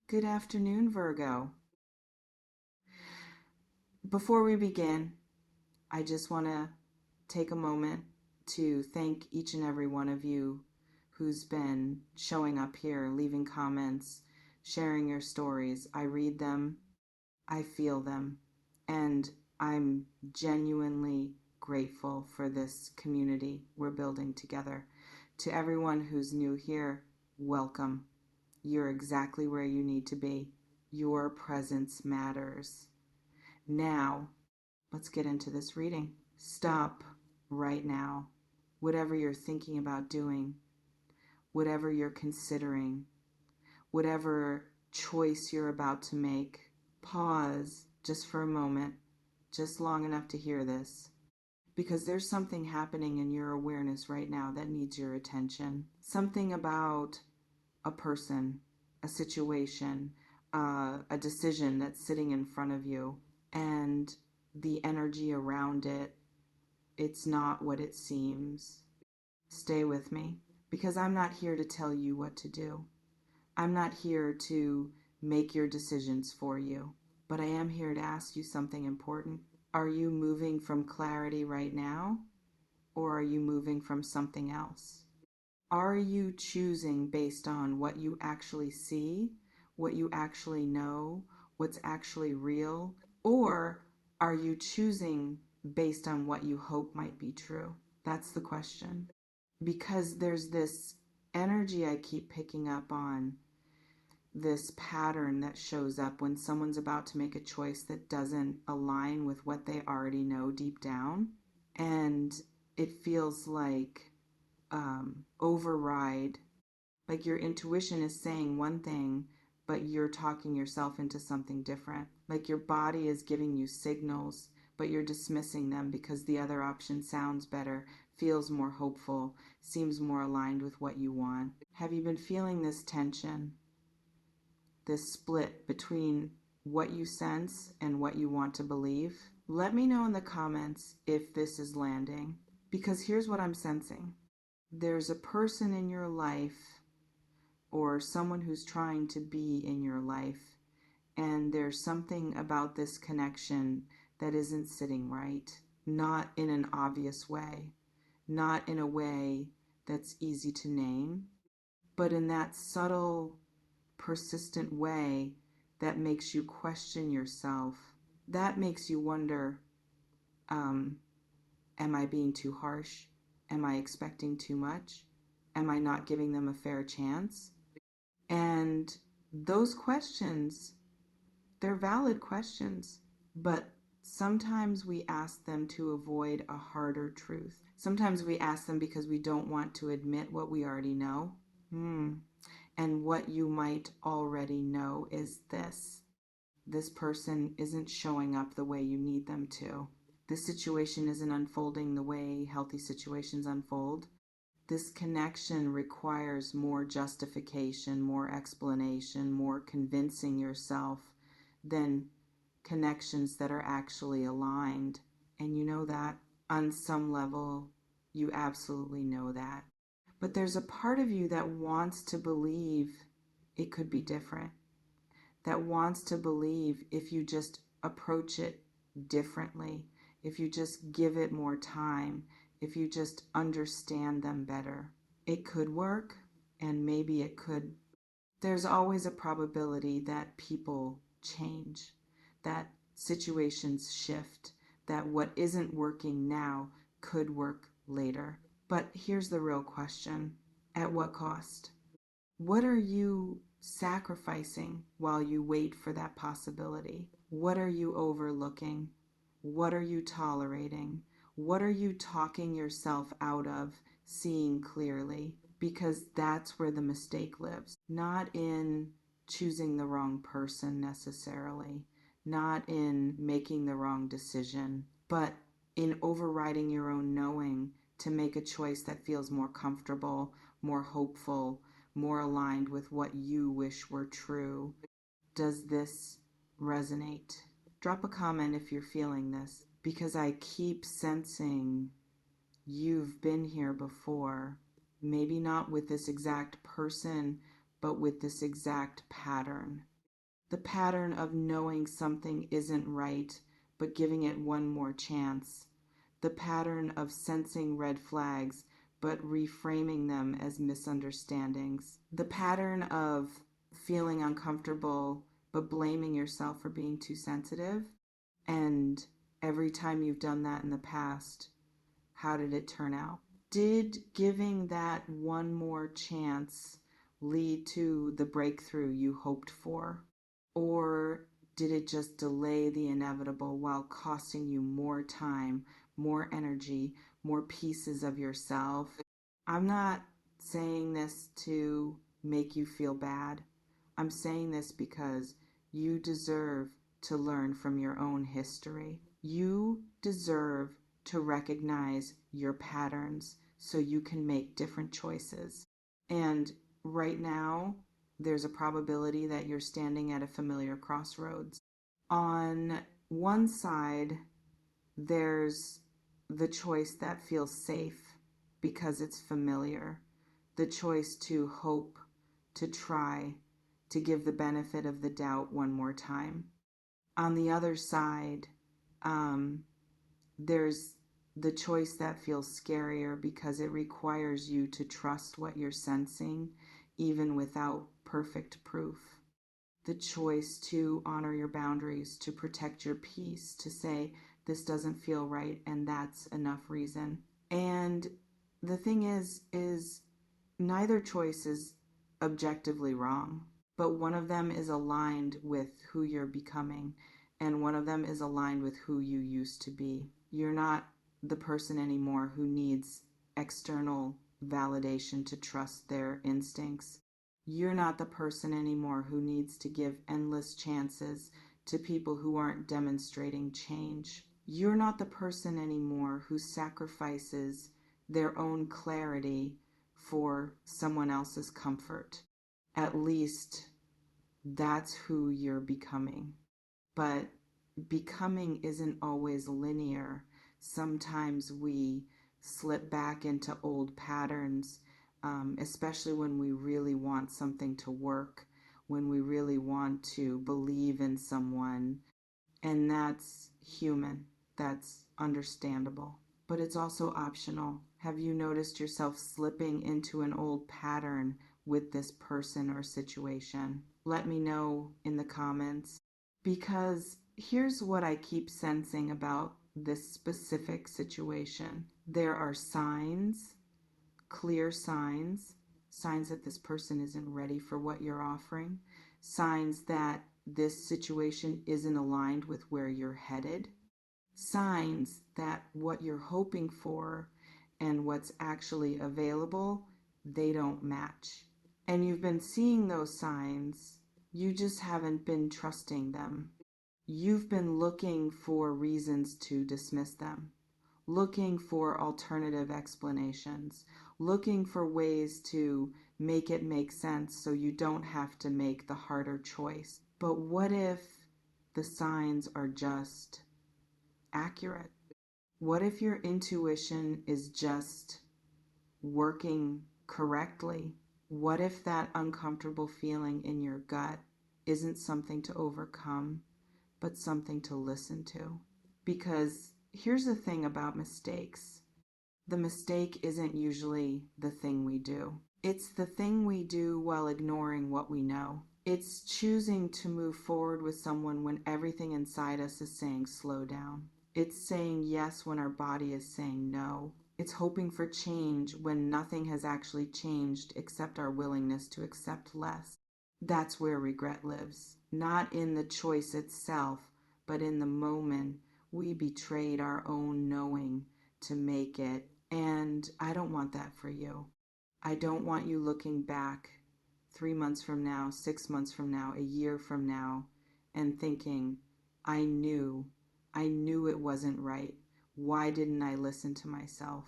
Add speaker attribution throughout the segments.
Speaker 1: Good afternoon, Virgo. Before we begin, I just want to take a moment to thank each and every one of you who's been showing up here, leaving comments, sharing your stories. I read them, I feel them, and I'm genuinely grateful for this community we're building together. To everyone who's new here, welcome. You're exactly where you need to be. Your presence matters. Now, let's get into this reading. Stop right now. Whatever you're thinking about doing, whatever you're considering, whatever choice you're about to make, pause just for a moment, just long enough to hear this. Because there's something happening in your awareness right now that needs your attention. Something about a person, a situation, a decision that's sitting in front of you, and the energy around it, it's not what it seems. Stay with me, because I'm not here to tell you what to do. I'm not here to make your decisions for you, but I am here to ask you something important. Are you moving from clarity right now, or are you moving from something else? Are you choosing based on what you actually see, what you actually know, what's actually real? Or are you choosing based on what you hope might be true? That's the question. Because there's this energy I keep picking up on, this pattern that shows up when someone's about to make a choice that doesn't align with what they already know deep down. And it feels like override, like your intuition is saying one thing, but you're talking yourself into something different. Like your body is giving you signals, but you're dismissing them because the other option sounds better, feels more hopeful, seems more aligned with what you want. Have you been feeling this tension, this split between what you sense and what you want to believe? Let me know in the comments if this is landing, because here's what I'm sensing. There's a person in your life or someone who's trying to be in your life, and there's something about this connection that isn't sitting right, not in an obvious way, not in a way that's easy to name, but in that subtle, persistent way that makes you question yourself, that makes you wonder, um, am I being too harsh? Am I expecting too much? Am I not giving them a fair chance? And those questions, they're valid questions, but sometimes we ask them to avoid a harder truth. Sometimes we ask them because we don't want to admit what we already know. And what you might already know is this. This person isn't showing up the way you need them to. This situation isn't unfolding the way healthy situations unfold. This connection requires more justification, more explanation, more convincing yourself than connections that are actually aligned. And you know that on some level, you absolutely know that. But there's a part of you that wants to believe it could be different, that wants to believe if you just approach it differently, if you just give it more time, if you just understand them better, it could work, and maybe it could. There's always a probability that people change, that situations shift, that what isn't working now could work later. But here's the real question: at what cost? What are you sacrificing while you wait for that possibility? What are you overlooking? What are you tolerating? What are you talking yourself out of seeing clearly? Because that's where the mistake lives. Not in choosing the wrong person necessarily, not in making the wrong decision, but in overriding your own knowing to make a choice that feels more comfortable, more hopeful, more aligned with what you wish were true. Does this resonate? Drop a comment if you're feeling this, because I keep sensing you've been here before. Maybe not with this exact person, but with this exact pattern. the pattern of knowing something isn't right, but giving it one more chance, the pattern of sensing red flags, but reframing them as misunderstandings, the pattern of feeling uncomfortable, but blaming yourself for being too sensitive. And every time you've done that in the past, how did it turn out? Did giving that one more chance lead to the breakthrough you hoped for? Or did it just delay the inevitable while costing you more time, more energy, more pieces of yourself? I'm not saying this to make you feel bad. I'm saying this because you deserve to learn from your own history. You deserve to recognize your patterns so you can make different choices. And right now, there's a probability that you're standing at a familiar crossroads. On one side, there's the choice that feels safe because it's familiar, the choice to hope, to try, to give the benefit of the doubt one more time. On the other side, there's the choice that feels scarier because it requires you to trust what you're sensing, even without perfect proof. The choice to honor your boundaries, to protect your peace, to say, this doesn't feel right, and that's enough reason. And the thing is neither choice is objectively wrong, but one of them is aligned with who you're becoming, and one of them is aligned with who you used to be. You're not the person anymore who needs external validation to trust their instincts. You're not the person anymore who needs to give endless chances to people who aren't demonstrating change. You're not the person anymore who sacrifices their own clarity for someone else's comfort. At least that's who you're becoming. But becoming isn't always linear. Sometimes we slip back into old patterns, especially when we really want something to work, when we really want to believe in someone. And that's human, that's understandable. But it's also optional. Have you noticed yourself slipping into an old pattern with this person or situation? Let me know in the comments. Because here's what I keep sensing about this specific situation. There are signs, clear signs, signs that this person isn't ready for what you're offering, signs that this situation isn't aligned with where you're headed, signs that what you're hoping for and what's actually available, they don't match. And you've been seeing those signs, you just haven't been trusting them. You've been looking for reasons to dismiss them, looking for alternative explanations, looking for ways to make it make sense so you don't have to make the harder choice. But what if the signs are just accurate? What if your intuition is just working correctly? What if that uncomfortable feeling in your gut isn't something to overcome, but something to listen to? Because here's the thing about mistakes. The mistake isn't usually the thing we do. It's the thing we do while ignoring what we know. It's choosing to move forward with someone when everything inside us is saying slow down. It's saying yes when our body is saying no. It's hoping for change when nothing has actually changed except our willingness to accept less. That's where regret lives. Not in the choice itself, but in the moment we betrayed our own knowing to make it. And I don't want that for you. I don't want you looking back 3 months from now, 6 months from now, a year from now, and thinking, I knew it wasn't right. Why didn't I listen to myself?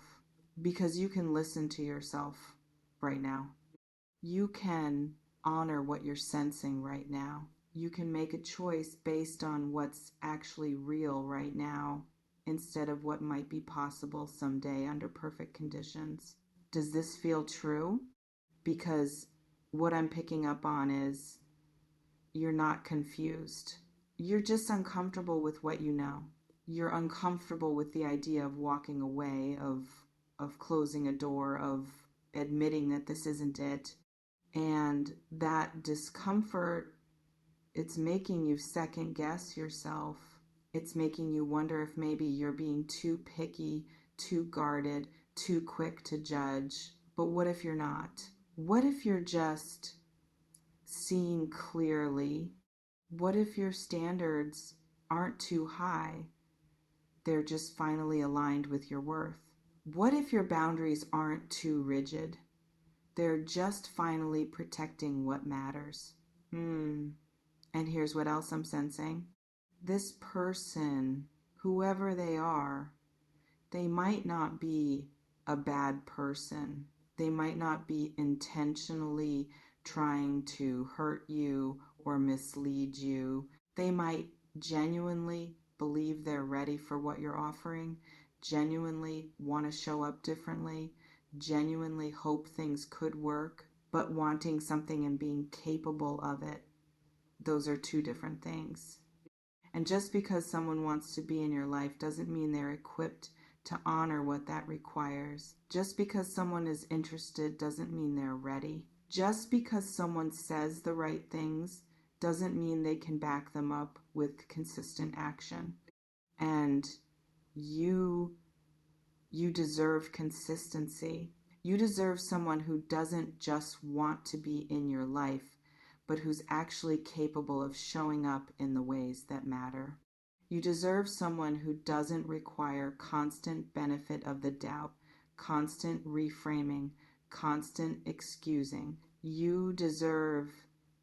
Speaker 1: Because you can listen to yourself right now. You can honor what you're sensing right now. You can make a choice based on what's actually real right now instead of what might be possible someday under perfect conditions. Does this feel true? Because what I'm picking up on is you're not confused. You're just uncomfortable with what you know. You're uncomfortable with the idea of walking away, of closing a door, of admitting that this isn't it. And that discomfort, it's making you second guess yourself. It's making you wonder if maybe you're being too picky, too guarded, too quick to judge. But what if you're not? What if you're just seeing clearly? What if your standards aren't too high? They're just finally aligned with your worth. What if your boundaries aren't too rigid? They're just finally protecting what matters. And here's what else I'm sensing. This person, whoever they are, they might not be a bad person. They might not be intentionally trying to hurt you or mislead you. They might genuinely believe they're ready for what you're offering, genuinely want to show up differently, genuinely hope things could work, but wanting something and being capable of it. Those are two different things. And just because someone wants to be in your life doesn't mean they're equipped to honor what that requires. Just because someone is interested doesn't mean they're ready. Just because someone says the right things doesn't mean they can back them up with consistent action. And you deserve consistency. You deserve someone who doesn't just want to be in your life, but who's actually capable of showing up in the ways that matter. You deserve someone who doesn't require constant benefit of the doubt, constant reframing, constant excusing. You deserve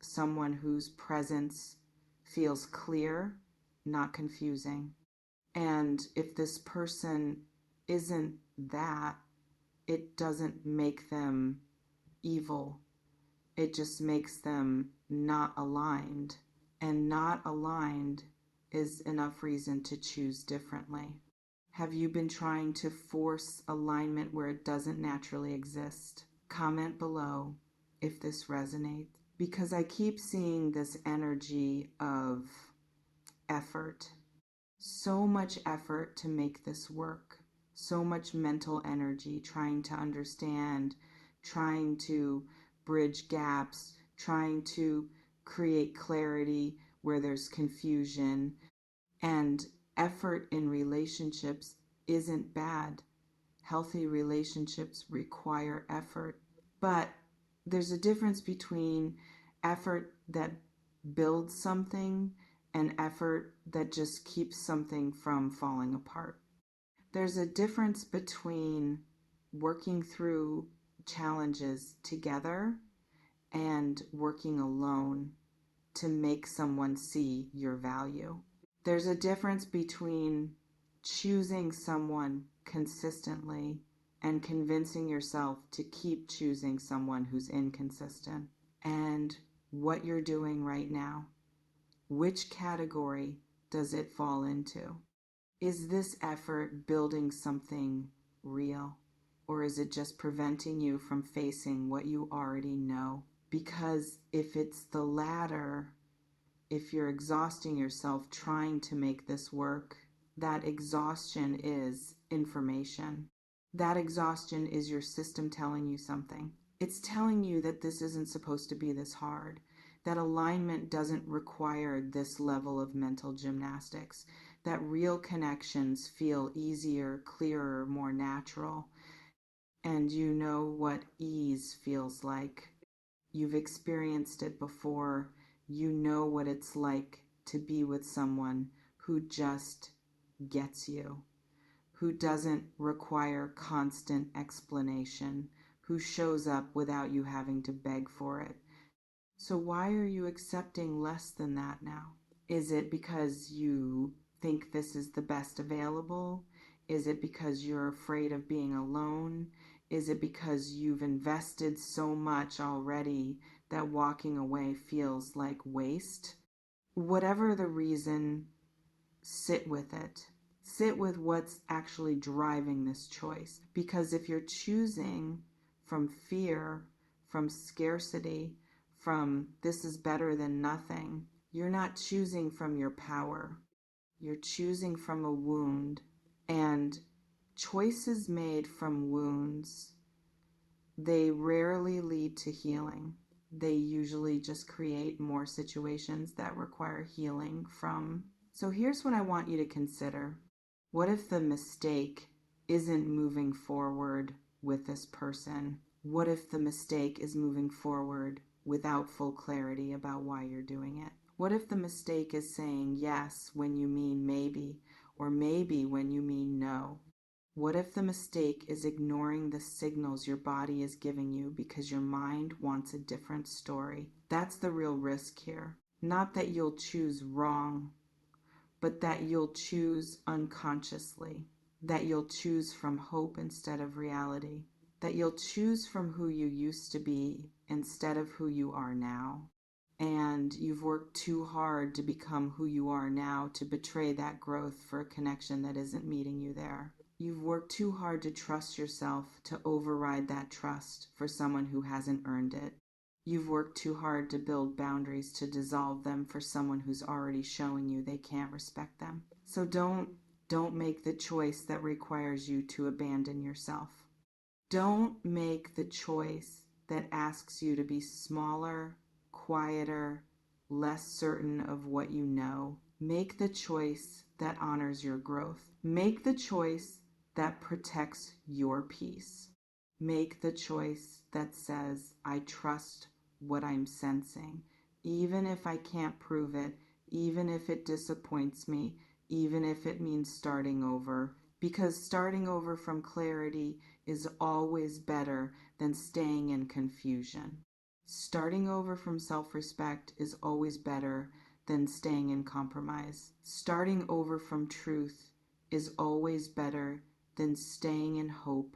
Speaker 1: someone whose presence feels clear, not confusing. And if this person isn't that, it doesn't make them evil. It just makes them not aligned. And not aligned is enough reason to choose differently. Have you been trying to force alignment where it doesn't naturally exist? Comment below if this resonates. Because I keep seeing this energy of effort. So much effort to make this work. So much mental energy trying to understand, trying to bridge gaps, trying to create clarity where there's confusion. And effort in relationships isn't bad. Healthy relationships require effort. But there's a difference between effort that builds something and effort that just keeps something from falling apart. There's a difference between working through challenges together and working alone to make someone see your value. There's a difference between choosing someone consistently and convincing yourself to keep choosing someone who's inconsistent. And what you're doing right now, which category does it fall into? Is this effort building something real? Or is it just preventing you from facing what you already know? Because if it's the latter, if you're exhausting yourself trying to make this work, that exhaustion is information. That exhaustion is your system telling you something. It's telling you that this isn't supposed to be this hard, that alignment doesn't require this level of mental gymnastics, that real connections feel easier, clearer, more natural. And you know what ease feels like. You've experienced it before. You know what it's like to be with someone who just gets you, who doesn't require constant explanation, who shows up without you having to beg for it. So why are you accepting less than that now? Is it because you think this is the best available? Is it because you're afraid of being alone? Is it because you've invested so much already that walking away feels like waste? Whatever the reason, sit with it. Sit with what's actually driving this choice. Because if you're choosing from fear, from scarcity, from this is better than nothing. You're not choosing from your power. You're choosing from a wound. And choices made from wounds, they rarely lead to healing. They usually just create more situations that require healing from. So here's what I want you to consider. What if the mistake isn't moving forward with this person? What if the mistake is moving forward without full clarity about why you're doing it? What if the mistake is saying yes when you mean maybe, or maybe when you mean no? What if the mistake is ignoring the signals your body is giving you because your mind wants a different story? That's the real risk here. Not that you'll choose wrong, but that you'll choose unconsciously. That you'll choose from hope instead of reality. That you'll choose from who you used to be instead of who you are now. And you've worked too hard to become who you are now to betray that growth for a connection that isn't meeting you there. You've worked too hard to trust yourself to override that trust for someone who hasn't earned it. You've worked too hard to build boundaries to dissolve them for someone who's already showing you they can't respect them. So don't make the choice that requires you to abandon yourself. Don't make the choice that asks you to be smaller, quieter, less certain of what you know. Make the choice that honors your growth. Make the choice that protects your peace. Make the choice that says, I trust what I'm sensing, even if I can't prove it, even if it disappoints me, even if it means starting over. Because starting over from clarity is always better than staying in confusion. Starting over from self-respect is always better than staying in compromise. Starting over from truth is always better than staying in hope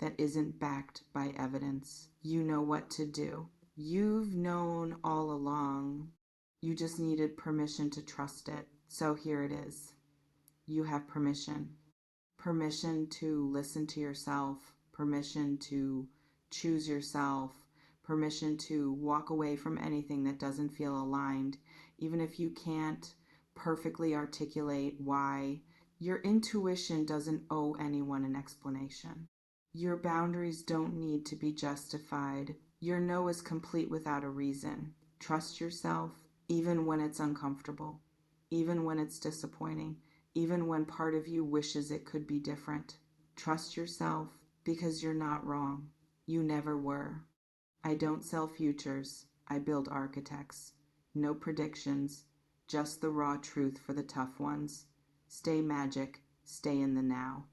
Speaker 1: that isn't backed by evidence. You know what to do. You've known all along. You just needed permission to trust it. So here it is. You have permission. Permission to listen to yourself. Permission to choose yourself. Permission to walk away from anything that doesn't feel aligned, even if you can't perfectly articulate why. Your intuition doesn't owe anyone an explanation. Your boundaries don't need to be justified. Your no is complete without a reason. Trust yourself, even when it's uncomfortable, even when it's disappointing, even when part of you wishes it could be different. Trust yourself because you're not wrong. You never were. I don't sell futures. I build architects. No predictions, just the raw truth for the tough ones. Stay magic. Stay in the now.